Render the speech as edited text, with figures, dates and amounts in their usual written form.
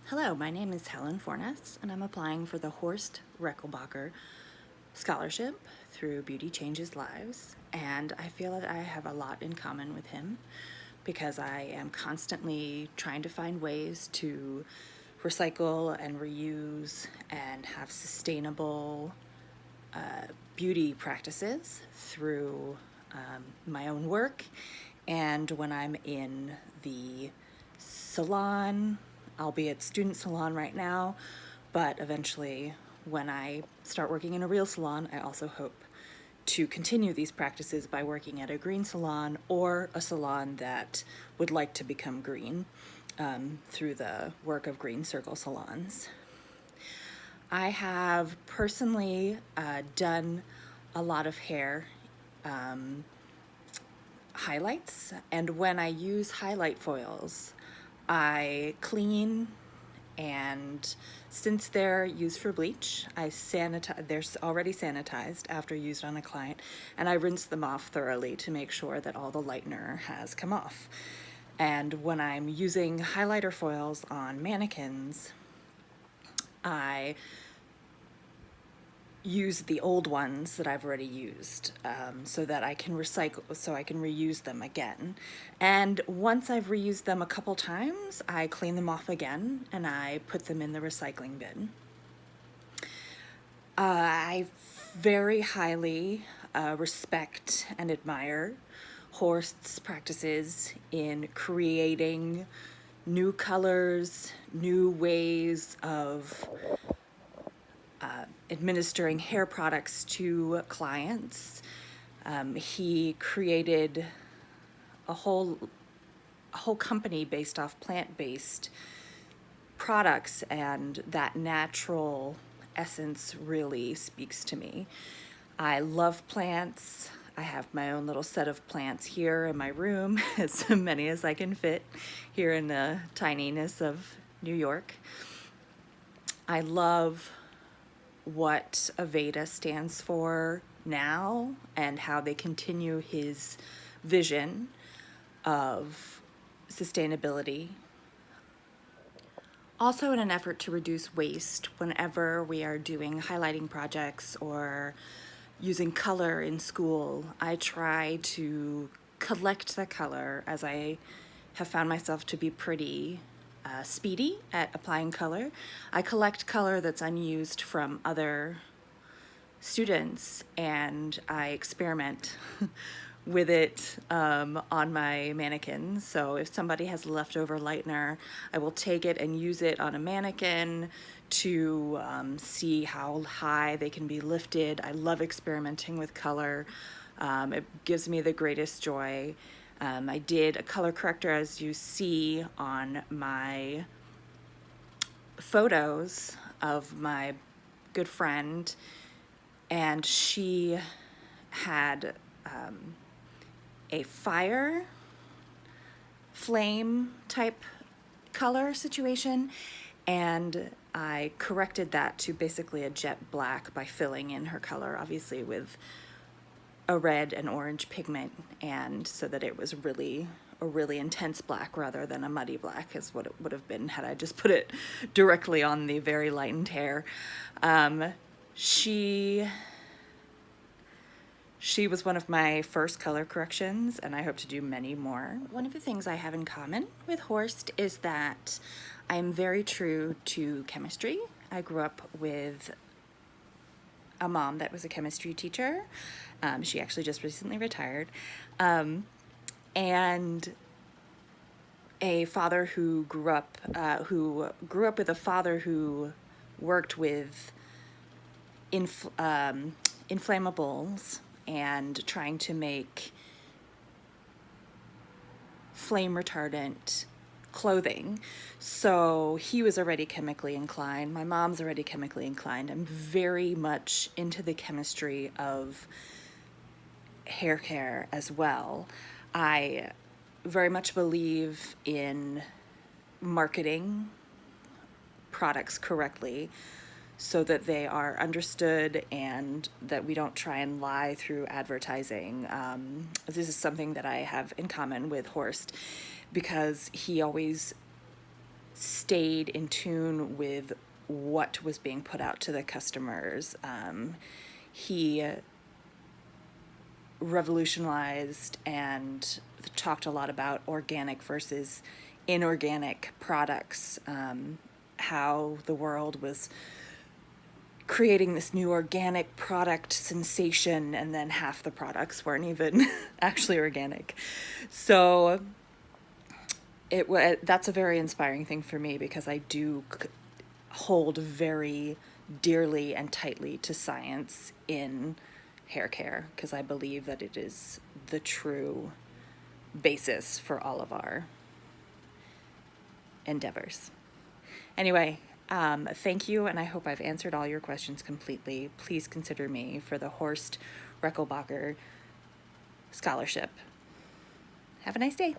Hello, my name is Helen Fourness, and I'm applying for the Horst Rechelbacher Scholarship through Beauty Changes Lives. And I feel that I have a lot in common with him because I am constantly trying to find ways to recycle and reuse and have sustainable beauty practices through my own work. And when I'm in the salon, albeit student salon right now, but eventually when I start working in a real salon, I also hope to continue these practices by working at a green salon or a salon that would like to become green through the work of Green Circle salons. I have personally done a lot of hair highlights, and when I use highlight foils, I clean, and since they're used for bleach, they're already sanitized after used on a client, and I rinse them off thoroughly to make sure that all the lightener has come off. And when I'm using highlighter foils on mannequins, I use the old ones that I've already used so that I can reuse them again. And once I've reused them a couple times, I clean them off again and I put them in the recycling bin. I very highly respect and admire Horst's practices in creating new colors, new ways of administering hair products to clients. He created a whole company based off plant-based products, and that natural essence really speaks to me. I love plants. I have my own little set of plants here in my room, as many as I can fit here in the tininess of New York. I love what Aveda stands for now and how they continue his vision of sustainability. Also, in an effort to reduce waste, whenever we are doing highlighting projects or using color in school, I try to collect the color, as I have found myself to be pretty speedy at applying color. I collect color that's unused from other students and I experiment with it on my mannequins. So if somebody has leftover lightener, I will take it and use it on a mannequin to see how high they can be lifted. I love experimenting with color. It gives me the greatest joy. I did a color corrector, as you see on my photos of my good friend, and she had a fire flame type color situation, and I corrected that to basically a jet black by filling in her color, obviously with a red and orange pigment, and so that it was really a really intense black rather than a muddy black is what it would have been had I just put it directly on the very lightened hair. She was one of my first color corrections, and I hope to do many more. One of the things I have in common with Horst is that I'm very true to chemistry. I grew up with a mom that was a chemistry teacher. She actually just recently retired. And a father who grew up with a father who worked with inflammables and trying to make flame retardant clothing. So he was already chemically inclined. My mom's already chemically inclined. I'm very much into the chemistry of hair care as well. I very much believe in marketing products correctly so that they are understood and that we don't try and lie through advertising. This is something that I have in common with Horst because he always stayed in tune with what was being put out to the customers. He revolutionized and talked a lot about organic versus inorganic products, how the world was creating this new organic product sensation, and then half the products weren't even actually organic. So that's a very inspiring thing for me, because I do hold very dearly and tightly to science in hair care, because I believe that it is the true basis for all of our endeavors. Anyway, thank you, and I hope I've answered all your questions completely. Please consider me for the Horst Rechelbacher Scholarship. Have a nice day.